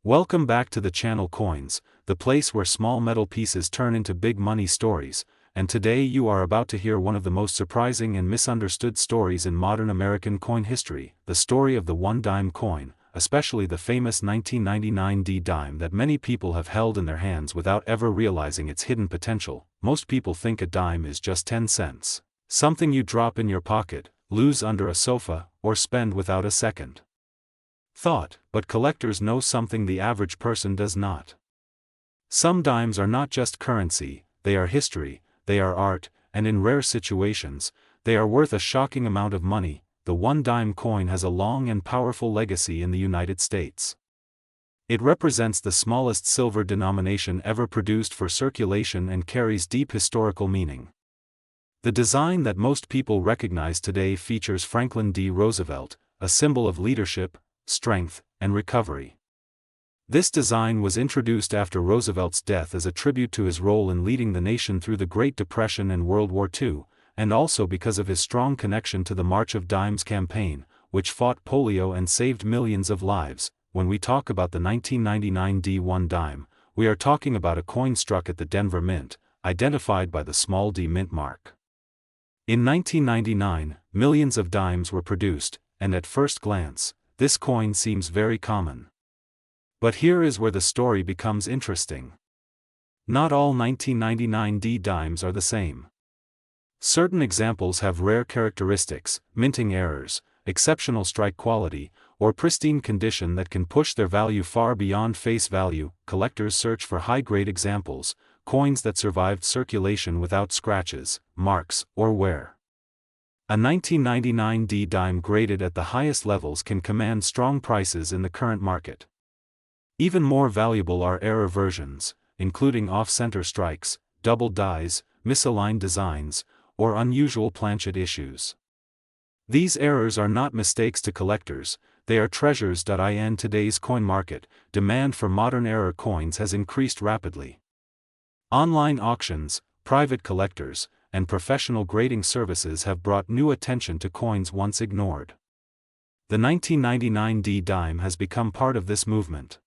Welcome back to the channel Coins, the place where small metal pieces turn into big money stories, and today you are about to hear one of the most surprising and misunderstood stories in modern American coin history, the story of the one-dime coin, especially the famous 1999 dime that many people have held in their hands without ever realizing its hidden potential. Most people think a dime is just 10 cents, something you drop in your pocket, lose under a sofa, or spend without a second thought, but collectors know something the average person does not. Some dimes are not just currency, they are history, they are art, and in rare situations, they are worth a shocking amount of money. The one-dime coin has a long and powerful legacy in the United States. It represents the smallest silver denomination ever produced for circulation and carries deep historical meaning. The design that most people recognize today features Franklin D. Roosevelt, a symbol of leadership, strength, and recovery. This design was introduced after Roosevelt's death as a tribute to his role in leading the nation through the Great Depression and World War II, and also because of his strong connection to the March of Dimes campaign, which fought polio and saved millions of lives. When we talk about the 1999 D1 dime, we are talking about a coin struck at the Denver Mint, identified by the small d mint mark. In 1999, millions of dimes were produced, and at first glance, this coin seems very common. But here is where the story becomes interesting. Not all 1999 D dimes are the same. Certain examples have rare characteristics, minting errors, exceptional strike quality, or pristine condition that can push their value far beyond face value. Collectors search for high-grade examples, coins that survived circulation without scratches, marks, or wear. A 1999 D dime graded at the highest levels can command strong prices in the current market. Even more valuable are error versions, including off-center strikes, double dies, misaligned designs, or unusual planchet issues. These errors are not mistakes to collectors, they are treasures. In today's coin market, demand for modern error coins has increased rapidly. Online auctions, private collectors, and professional grading services have brought new attention to coins once ignored. The 1999 D dime has become part of this movement.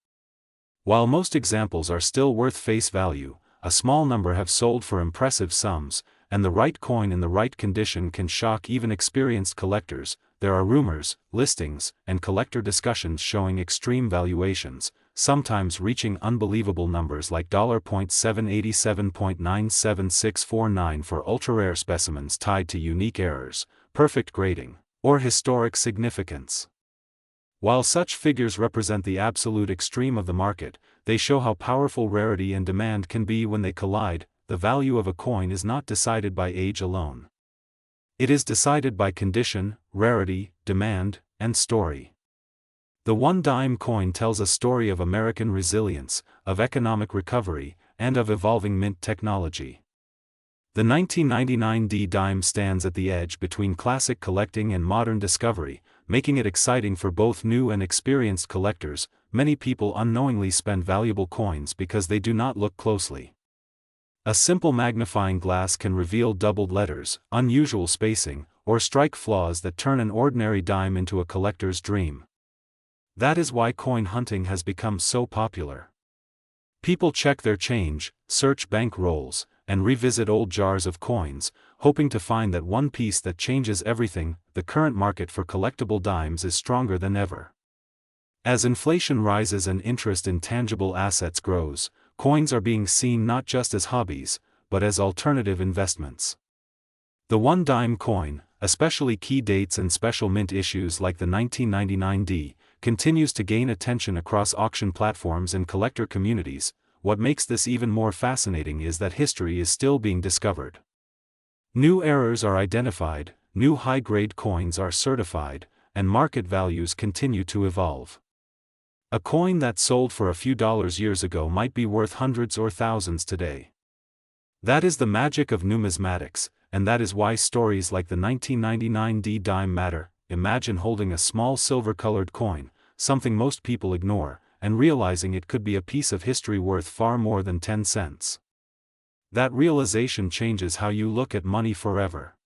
While most examples are still worth face value, a small number have sold for impressive sums, and the right coin in the right condition can shock even experienced collectors. There are rumors, listings, and collector discussions showing extreme valuations, sometimes reaching unbelievable numbers like $787.97649 for ultra-rare specimens tied to unique errors, perfect grading, or historic significance. While such figures represent the absolute extreme of the market, they show how powerful rarity and demand can be when they collide. The value of a coin is not decided by age alone. It is decided by condition, rarity, demand, and story. The one-dime coin tells a story of American resilience, of economic recovery, and of evolving mint technology. The 1999 D dime stands at the edge between classic collecting and modern discovery, making it exciting for both new and experienced collectors. Many people unknowingly spend valuable coins because they do not look closely. A simple magnifying glass can reveal doubled letters, unusual spacing, or strike flaws that turn an ordinary dime into a collector's dream. That is why coin hunting has become so popular. People check their change, search bank rolls, and revisit old jars of coins, hoping to find that one piece that changes everything. The current market for collectible dimes is stronger than ever. As inflation rises and interest in tangible assets grows, coins are being seen not just as hobbies, but as alternative investments. The one-dime coin, especially key dates and special mint issues like the 1999 D, continues to gain attention across auction platforms and collector communities. What makes this even more fascinating is that history is still being discovered. New errors are identified, new high-grade coins are certified, and market values continue to evolve. A coin that sold for a few dollars years ago might be worth hundreds or thousands today. That is the magic of numismatics, and that is why stories like the 1999 D dime matter. Imagine holding a small silver-colored coin, something most people ignore, and realizing it could be a piece of history worth far more than 10 cents. That realization changes how you look at money forever.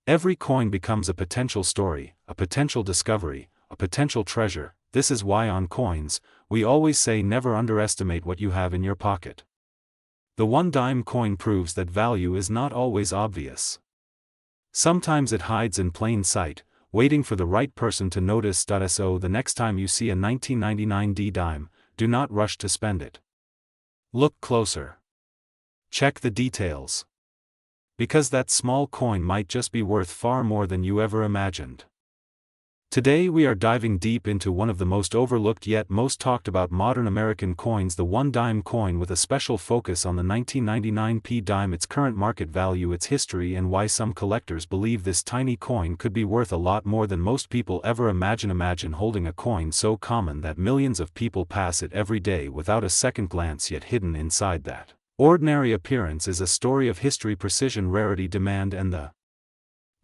Every coin becomes a potential story, a potential discovery, a potential treasure. This is why on Coins, we always say never underestimate what you have in your pocket. The 1-dime coin proves that value is not always obvious. Sometimes it hides in plain sight, waiting for the right person to notice. So the next time you see a 1999 dime, do not rush to spend it. Look closer. Check the details. Because that small coin might just be worth far more than you ever imagined. Today we are diving deep into one of the most overlooked yet most talked about modern American coins, the 1-dime coin, with a special focus on the 1999 dime, its current market value, its history, and why some collectors believe this tiny coin could be worth a lot more than most people ever imagine. Imagine holding a coin so common that millions of people pass it every day without a second glance, yet hidden inside that ordinary appearance is a story of history, precision, rarity, demand, and the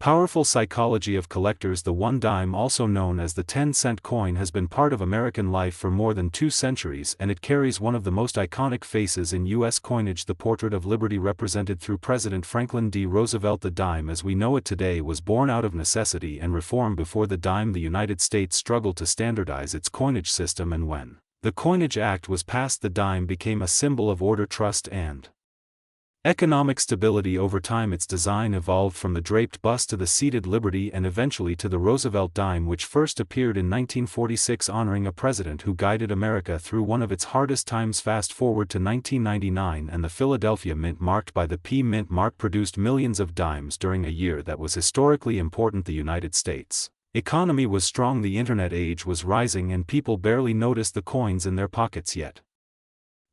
powerful psychology of collectors. The 1-dime, also known as the 10-cent coin, has been part of American life for more than 2 centuries, and it carries one of the most iconic faces in U.S. coinage, the portrait of liberty represented through President Franklin D. Roosevelt. The dime as we know it today was born out of necessity and reform. Before the dime, the United States struggled to standardize its coinage system, and when the Coinage Act was passed, the dime became a symbol of order, trust, and economic stability. Over time, its design evolved from the draped bust to the seated liberty and eventually to the Roosevelt dime, which first appeared in 1946, honoring a president who guided America through one of its hardest times. Fast forward to 1999, and the Philadelphia Mint, marked by the P Mint mark, produced millions of dimes during a year that was historically important. The United States economy was strong, the internet age was rising, and people barely noticed the coins in their pockets yet.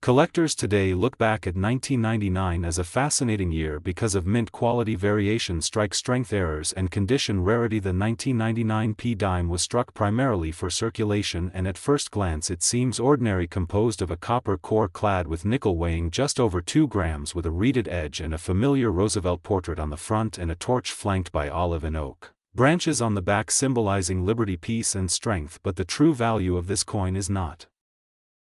Collectors today look back at 1999 as a fascinating year because of mint quality, variation, strike strength, errors, and condition rarity. The 1999 dime was struck primarily for circulation, and at first glance it seems ordinary, composed of a copper core clad with nickel, weighing just over 2 grams, with a reeded edge and a familiar Roosevelt portrait on the front, and a torch flanked by olive and oak branches on the back, symbolizing liberty, peace, and strength. But the true value of this coin is not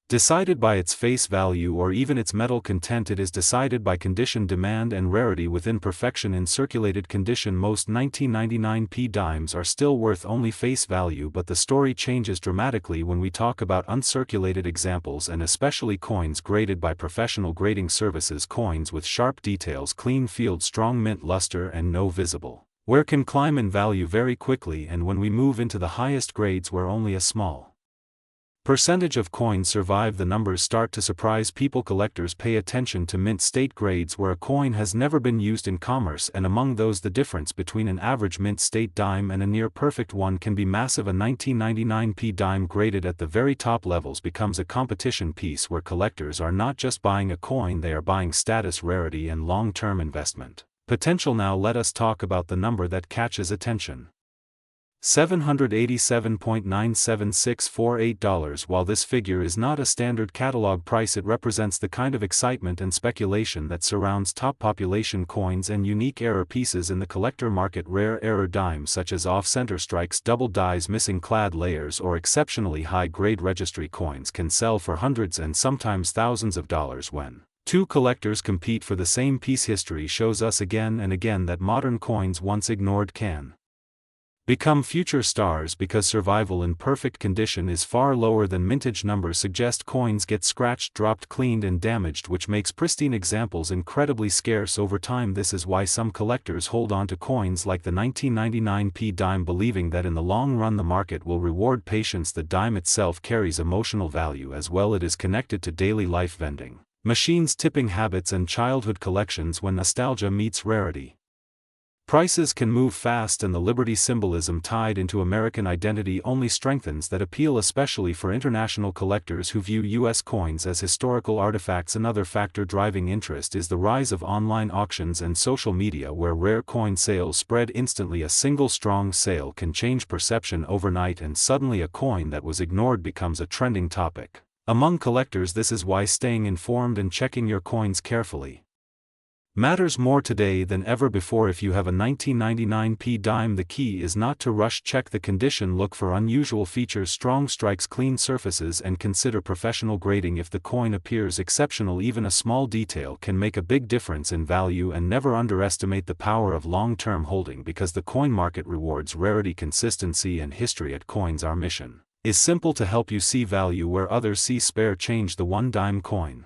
decided by its face value or even its metal content. It is decided by condition, demand, and rarity. Within perfection in circulated condition, most 1999 dimes are still worth only face value, but the story changes dramatically when we talk about uncirculated examples, and especially coins graded by professional grading services, coins with sharp details, clean field, strong mint luster, and no visible wear can climb in value very quickly. And when we move into the highest grades, where only a small percentage of coins survive, the numbers start to surprise people. Collectors pay attention to mint state grades, where a coin has never been used in commerce, and among those the difference between an average mint state dime and a near perfect one can be massive. A 1999 dime graded at the very top levels becomes a competition piece, where collectors are not just buying a coin, they are buying status, rarity, and long-term investment potential. Now let us talk about the number that catches attention. $787.97648. While this figure is not a standard catalog price, it represents the kind of excitement and speculation that surrounds top population coins and unique error pieces in the collector market. Rare error dimes such as off-center strikes, double dies, missing clad layers, or exceptionally high-grade registry coins can sell for hundreds and sometimes thousands of dollars when two collectors compete for the same piece. History shows us again and again that modern coins, once ignored, can become future stars because survival in perfect condition is far lower than mintage numbers suggest. Coins get scratched, dropped, cleaned, and damaged, which makes pristine examples incredibly scarce over time. This is why some collectors hold on to coins like the 1999 dime, believing that in the long run the market will reward patience. The dime itself carries emotional value as well. It is connected to daily life, vending machines, tipping habits, and childhood collections. When nostalgia meets rarity, prices can move fast, and the liberty symbolism tied into American identity only strengthens that appeal, especially for international collectors who view U.S. coins as historical artifacts. Another factor driving interest is the rise of online auctions and social media, where rare coin sales spread instantly. A single strong sale can change perception overnight, and suddenly a coin that was ignored becomes a trending topic among collectors. This is why staying informed and checking your coins carefully matters more today than ever before. If you have a 1999 dime, the key is not to rush. Check the condition, look for unusual features, strong strikes, clean surfaces, and consider professional grading. If the coin appears exceptional, even a small detail can make a big difference in value. And never underestimate the power of long-term holding, because the coin market rewards rarity, consistency, and history. At Coins, our mission is simple to help you see value where others see spare change. The 1-dime coin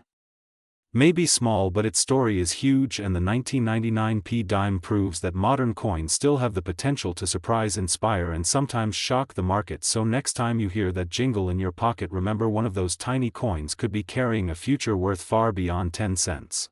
may be small, but its story is huge, and the 1999p dime proves that modern coins still have the potential to surprise, inspire, and sometimes shock the market. So next time you hear that jingle in your pocket, remember one of those tiny coins could be carrying a future worth far beyond 10 cents.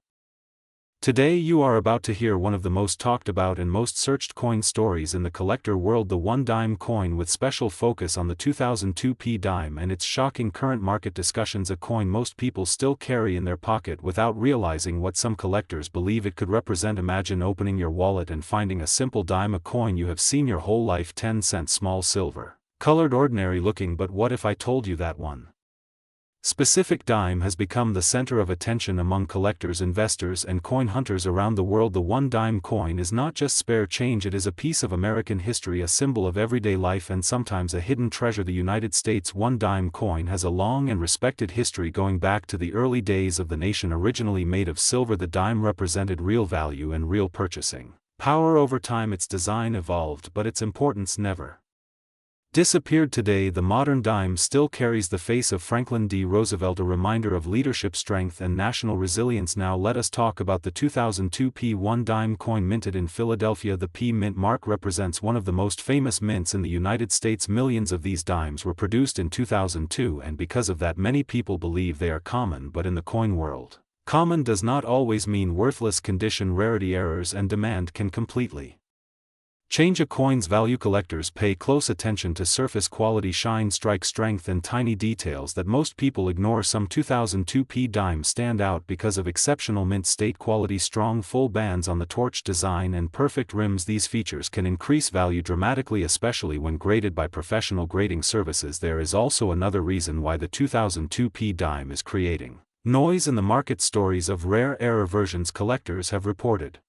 Today you are about to hear one of the most talked about and most searched coin stories in the collector world, the 1-dime coin, with special focus on the 2002p dime and its shocking current market discussions. A coin most people still carry in their pocket without realizing what some collectors believe it could represent. Imagine opening your wallet and finding a simple dime, a coin you have seen your whole life. 10 cent small silver, colored, ordinary looking, but what if I told you that one specific dime has become the center of attention among collectors, investors, and coin hunters around the world? The 1-dime coin is not just spare change, it is a piece of American history, a symbol of everyday life, and sometimes a hidden treasure. The United States 1-dime coin has a long and respected history going back to the early days of the nation. Originally made of silver, the dime represented real value and real purchasing power. Over time its design evolved, but its importance never disappeared. Today the modern dime still carries the face of Franklin D. Roosevelt, a reminder of leadership, strength, and national resilience. Now let us talk about the 2002p 1-dime coin, minted in Philadelphia. The P mint mark represents one of the most famous mints in the United States. Millions of these dimes were produced in 2002, and because of that many people believe they are common. But in the coin world, common does not always mean worthless. Condition, rarity, errors, and demand can completely change a coin's value. Collectors pay close attention to surface quality, shine, strike strength, and tiny details that most people ignore. Some 2002p dimes stand out because of exceptional mint state quality, strong full bands on the torch design, and perfect rims. These features can increase value dramatically, especially when graded by professional grading services. There is also another reason why the 2002p dime is creating noise in the market: stories of rare error versions. Collectors have reported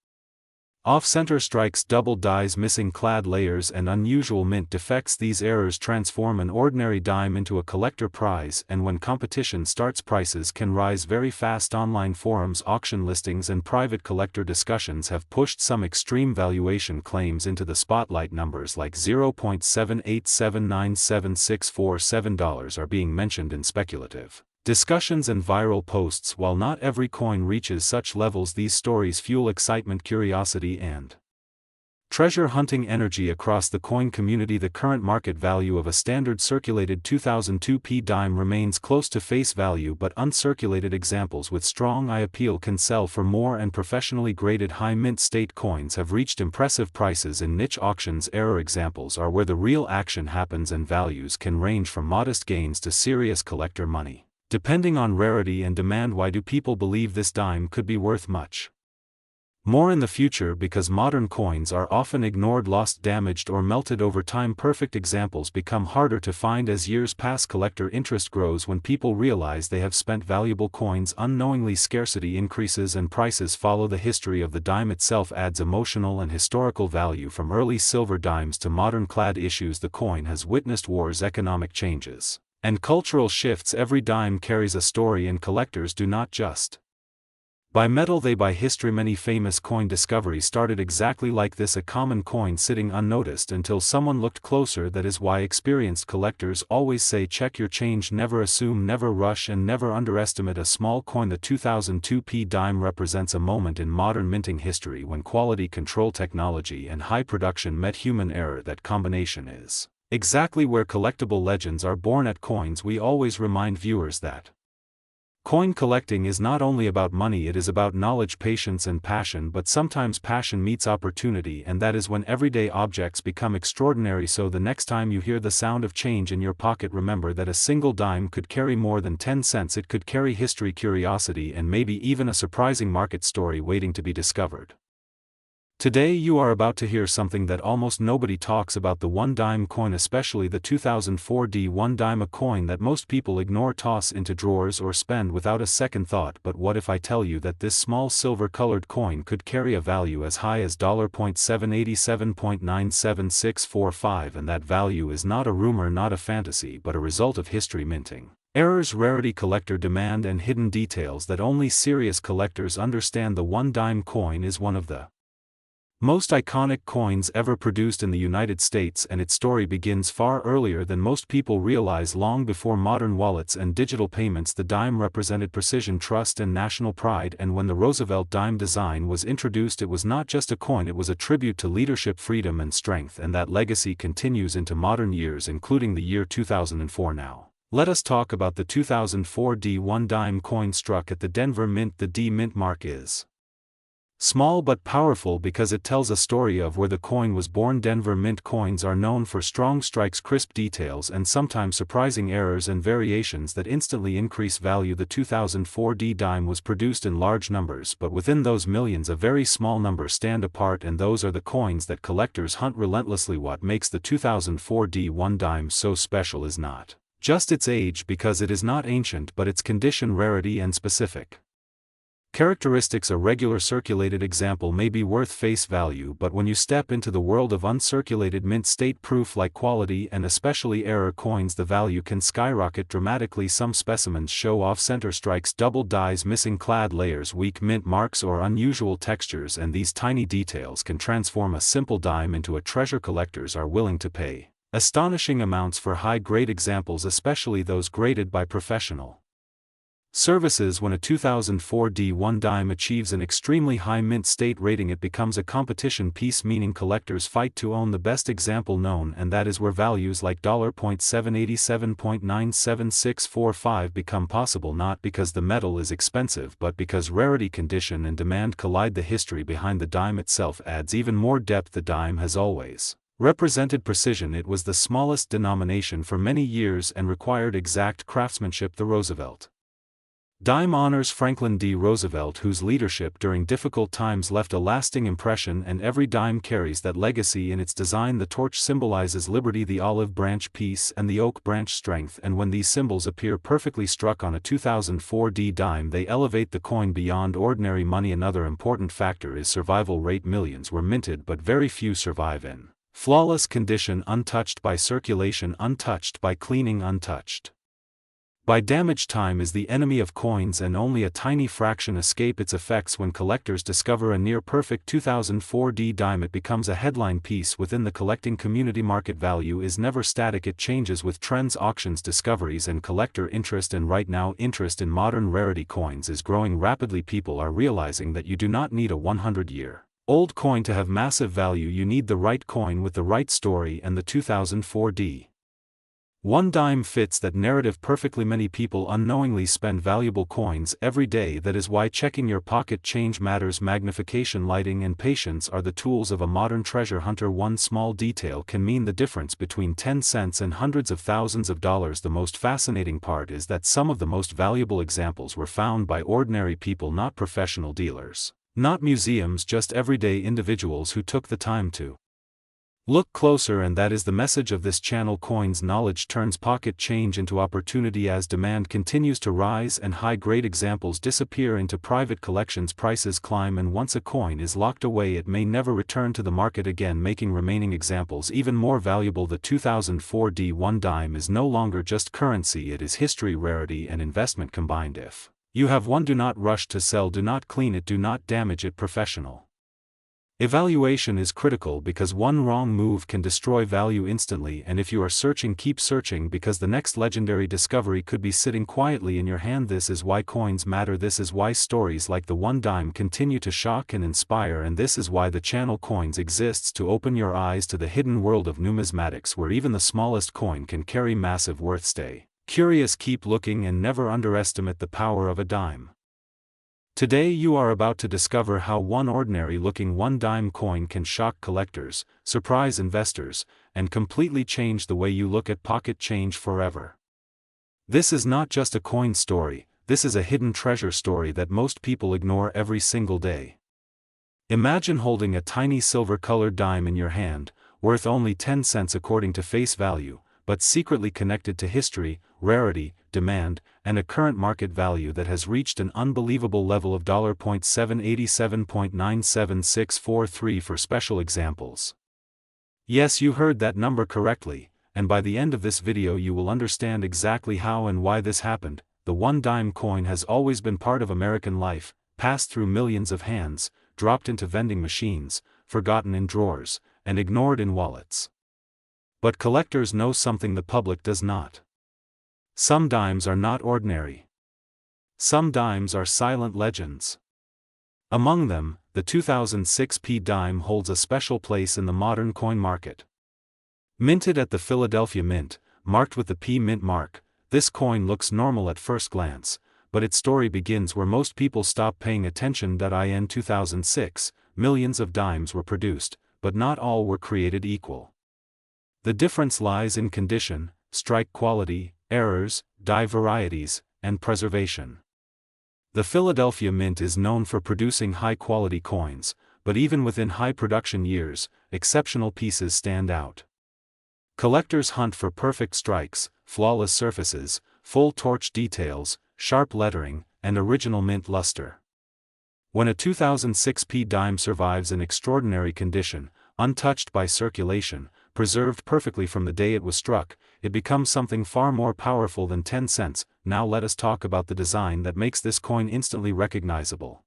off-center strikes, double dies, missing clad layers, and unusual mint defects. These errors transform an ordinary dime into a collector prize, and when competition starts, prices can rise very fast. Online forums, auction listings, and private collector discussions have pushed some extreme valuation claims into the spotlight. Numbers like $0.7879747 are being mentioned in speculative discussions and viral posts. While not every coin reaches such levels, these stories fuel excitement, curiosity, and treasure hunting energy across the coin community. The current market value of a standard circulated 2002p dime remains close to face value, but uncirculated examples with strong eye appeal can sell for more, and professionally graded high mint state coins have reached impressive prices in niche auctions. Error examples are where the real action happens, and values can range from modest gains to serious collector money, depending on rarity and demand. Why do people believe this dime could be worth much more in the future? Because modern coins are often ignored, lost, damaged, or melted over time. Perfect examples become harder to find as years pass. Collector interest grows when people realize they have spent valuable coins unknowingly. Scarcity increases and prices follow. The history of the dime itself adds emotional and historical value. From early silver dimes to modern clad issues, the coin has witnessed wars, economic changes, and cultural shifts. Every dime carries a story, and collectors do not just buy metal, they buy history. Many famous coin discoveries started exactly like this, a common coin sitting unnoticed until someone looked closer. That is why experienced collectors always say, check your change, never assume, never rush, and never underestimate a small coin. The 2002p dime represents a moment in modern minting history when quality control technology and high production met human error. That combination is exactly where collectible legends are born. At Coins, we always remind viewers that coin collecting is not only about money, it is about knowledge, patience, and passion. But sometimes passion meets opportunity, and that is when everyday objects become extraordinary. So the next time you hear the sound of change in your pocket, remember that a single dime could carry more than 10 cents. It could carry history, curiosity, and maybe even a surprising market story waiting to be discovered. Today you are about to hear something that almost nobody talks about: the 1-dime coin, especially the 2004D 1-dime, a coin that most people ignore, toss into drawers, or spend without a second thought. But what if I tell you that this small silver-colored coin could carry a value as high as $787.97645, and that value is not a rumor, not a fantasy, but a result of history, minting errors, rarity, collector demand, and hidden details that only serious collectors understand? The 1-dime coin is one of the Most iconic coins ever produced in the United States, and its story begins far earlier than most people realize. Long before modern wallets and digital payments, the dime represented precision, trust, and national pride. And when the Roosevelt dime design was introduced, it was not just a coin, it was a tribute to leadership, freedom, and strength, and that legacy continues into modern years, including the year 2004 now. Let us talk about the 2004 D1 dime coin struck at the Denver Mint. The D Mint mark is small but powerful because it tells a story of where the coin was born. Denver Mint coins are known for strong strikes, crisp details, and sometimes surprising errors and variations that instantly increase value. The 2004 D dime was produced in large numbers, but within those millions a very small number stand apart, and those are the coins that collectors hunt relentlessly. What makes the 2004 D1 dime so special is not just its age, because it is not ancient, but its condition, rarity, and specific characteristics. A regular circulated example may be worth face value, but when you step into the world of uncirculated mint state proof like quality and especially error coins, the value can skyrocket dramatically. Some specimens show off center strikes, doubled dies, missing clad layers, weak mint marks, or unusual textures, and these tiny details can transform a simple dime into a treasure. Collectors are willing to pay astonishing amounts for high-grade examples, especially those graded by professional services. When a 2004 D1 dime achieves an extremely high mint state rating, it becomes a competition piece, meaning collectors fight to own the best example known, and that is where values like $.787.97645 become possible, not because the metal is expensive but because rarity, condition, and demand collide. The history behind the dime itself adds even more depth. The dime has always represented precision. It was the smallest denomination for many years and required exact craftsmanship. The Roosevelt dime honors Franklin D. Roosevelt, whose leadership during difficult times left a lasting impression, and every dime carries that legacy in its design. The torch symbolizes liberty, the olive branch peace, and the oak branch strength, and when these symbols appear perfectly struck on a 2004 D dime, they elevate the coin beyond ordinary money. Another important factor is survival rate. Millions were minted, but very few survive in flawless condition, untouched by circulation, untouched by cleaning, untouched by damage. Time is the enemy of coins, and only a tiny fraction escape its effects. When collectors discover a near-perfect 2004 D dime, it becomes a headline piece within the collecting community. Market value is never static, it changes with trends, auctions, discoveries, and collector interest. And right now, interest in modern rarity coins is growing rapidly. People are realizing that you do not need a 100-year-old coin to have massive value. You need the right coin with the right story, and the 2004 D one dime fits that narrative perfectly. Many people unknowingly spend valuable coins every day. That is why checking your pocket change matters. Magnification, lighting, and patience are the tools of a modern treasure hunter. One small detail can mean the difference between 10 cents and hundreds of thousands of dollars. The most fascinating part is that some of the most valuable examples were found by ordinary people, not professional dealers, not museums, just everyday individuals who took the time to look closer. And that is the message of this channel. Coins knowledge turns pocket change into opportunity. As demand continues to rise and high-grade examples disappear into private collections, prices climb, and once a coin is locked away, it may never return to the market again, making remaining examples even more valuable. The 2004 D1 dime is no longer just currency, it is history, rarity, and investment combined. If you have one, do not rush to sell, do not clean it, do not damage it. Professional evaluation is critical because one wrong move can destroy value instantly. And if you are searching, keep searching, because the next legendary discovery could be sitting quietly in your hand. This is why coins matter. This is why stories like the one dime continue to shock and inspire. And this is why the channel Coins exists, to open your eyes to the hidden world of numismatics, where even the smallest coin can carry massive worth. Stay curious, keep looking, and never underestimate the power of a dime. Today you are about to discover how one ordinary-looking one-dime coin can shock collectors, surprise investors, and completely change the way you look at pocket change forever. This is not just a coin story, this is a hidden treasure story that most people ignore every single day. Imagine holding a tiny silver-colored dime in your hand, worth only 10 cents according to face value, but secretly connected to history, rarity, demand, and a current market value that has reached an unbelievable level of $.787.97643 for special examples. Yes, you heard that number correctly, and by the end of this video you will understand exactly how and why this happened. The one-dime coin has always been part of American life, passed through millions of hands, dropped into vending machines, forgotten in drawers, and ignored in wallets. But collectors know something the public does not. Some dimes are not ordinary. Some dimes are silent legends. Among them, the 2006 P dime holds a special place in the modern coin market. Minted at the Philadelphia Mint, marked with the P Mint mark, this coin looks normal at first glance, but its story begins where most people stop paying attention. In 2006, millions of dimes were produced, but not all were created equal. The difference lies in condition, strike quality, errors, die varieties, and preservation. The Philadelphia Mint is known for producing high-quality coins, but even within high production years, exceptional pieces stand out. Collectors hunt for perfect strikes, flawless surfaces, full torch details, sharp lettering, and original mint luster. When a 2006 P dime survives in extraordinary condition, untouched by circulation, preserved perfectly from the day it was struck, it becomes something far more powerful than 10 cents. Now let us talk about the design that makes this coin instantly recognizable.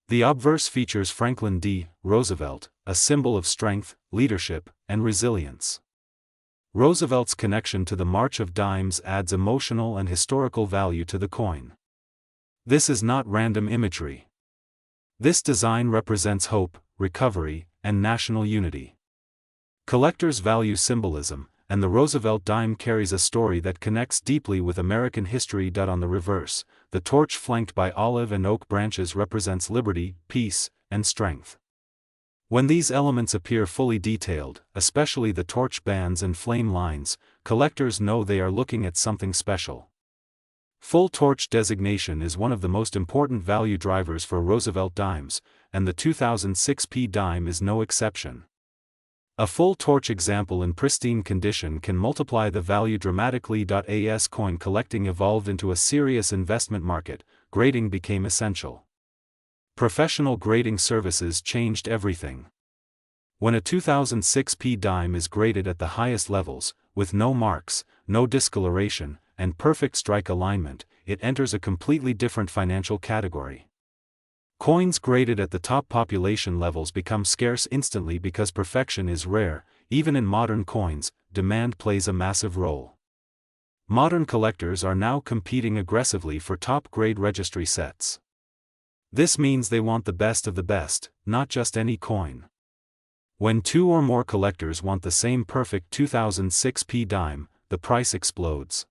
The obverse features Franklin D. Roosevelt, a symbol of strength, leadership, and resilience. Roosevelt's connection to the March of Dimes adds emotional and historical value to the coin. This is not random imagery. This design represents hope, recovery, and national unity. Collectors value symbolism, and the Roosevelt dime carries a story that connects deeply with American history. On the reverse, the torch flanked by olive and oak branches represents liberty, peace, and strength. When these elements appear fully detailed, especially the torch bands and flame lines, collectors know they are looking at something special. Full torch designation is one of the most important value drivers for Roosevelt dimes, and the 2006 P dime is no exception. A full torch example in pristine condition can multiply the value dramatically. As coin collecting evolved into a serious investment market, grading became essential. Professional grading services changed everything. When a 2006 P dime is graded at the highest levels, with no marks, no discoloration, and perfect strike alignment, it enters a completely different financial category. Coins graded at the top population levels become scarce instantly because perfection is rare. Even in modern coins, demand plays a massive role. Modern collectors are now competing aggressively for top-grade registry sets. This means they want the best of the best, not just any coin. When two or more collectors want the same perfect 2006 P dime, the price explodes.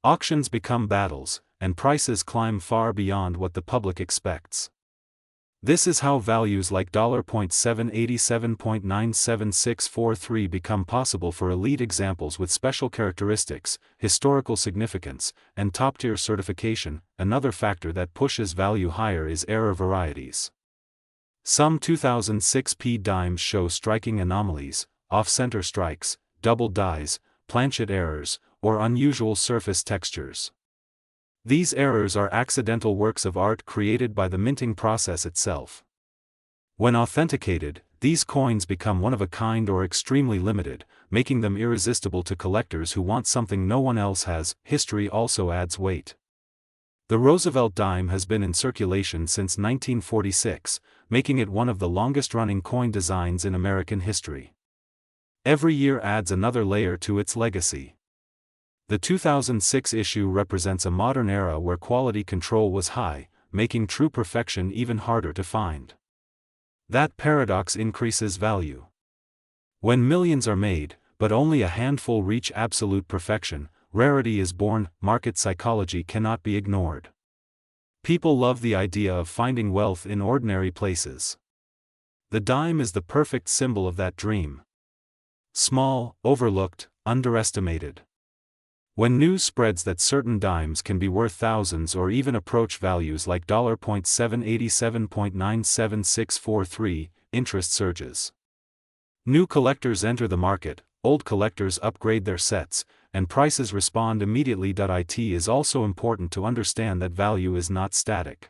Auctions become battles, and prices climb far beyond what the public expects. This is how values like $787.97643 become possible for elite examples with special characteristics, historical significance, and top-tier certification. Another factor that pushes value higher is error varieties. Some 2006 P dimes show striking anomalies, off-center strikes, double dies, planchet errors, or unusual surface textures. These errors are accidental works of art created by the minting process itself. When authenticated, these coins become one of a kind or extremely limited, making them irresistible to collectors who want something no one else has. History also adds weight. The Roosevelt dime has been in circulation since 1946, making it one of the longest-running coin designs in American history. Every year adds another layer to its legacy. The 2006 issue represents a modern era where quality control was high, making true perfection even harder to find. That paradox increases value. When millions are made, but only a handful reach absolute perfection, rarity is born. Market psychology cannot be ignored. People love the idea of finding wealth in ordinary places. The dime is the perfect symbol of that dream. Small, overlooked, underestimated. When news spreads that certain dimes can be worth thousands or even approach values like $787.97643, interest surges. New collectors enter the market, old collectors upgrade their sets, and prices respond immediately. It is also important to understand that value is not static.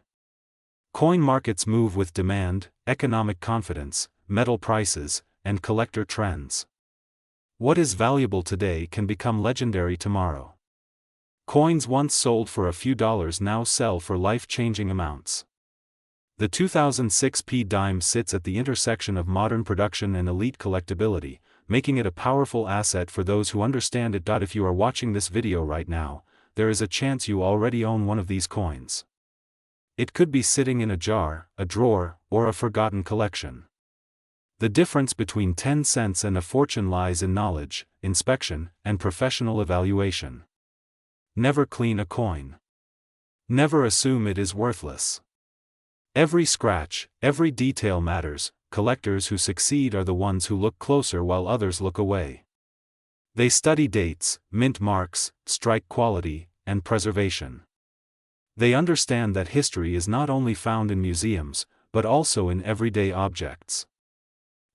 Coin markets move with demand, economic confidence, metal prices, and collector trends. What is valuable today can become legendary tomorrow. Coins once sold for a few dollars now sell for life-changing amounts. The 2006 P dime sits at the intersection of modern production and elite collectability, making it a powerful asset for those who understand it. If you are watching this video right now, there is a chance you already own one of these coins. It could be sitting in a jar, a drawer, or a forgotten collection. The difference between 10 cents and a fortune lies in knowledge, inspection, and professional evaluation. Never clean a coin. Never assume it is worthless. Every scratch, every detail matters. Collectors who succeed are the ones who look closer while others look away. They study dates, mint marks, strike quality, and preservation. They understand that history is not only found in museums, but also in everyday objects.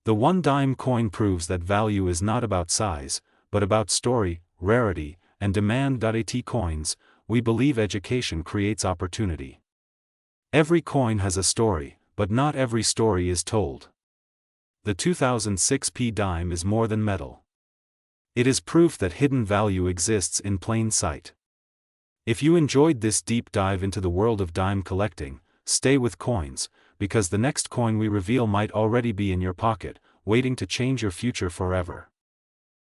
The 1 dime coin proves that value is not about size, but about story, rarity, and demand. At Coins, we believe education creates opportunity. Every coin has a story, but not every story is told. The 2006 P dime is more than metal. It is proof that hidden value exists in plain sight. If you enjoyed this deep dive into the world of dime collecting, stay with coins, because the next coin we reveal might already be in your pocket, waiting to change your future forever.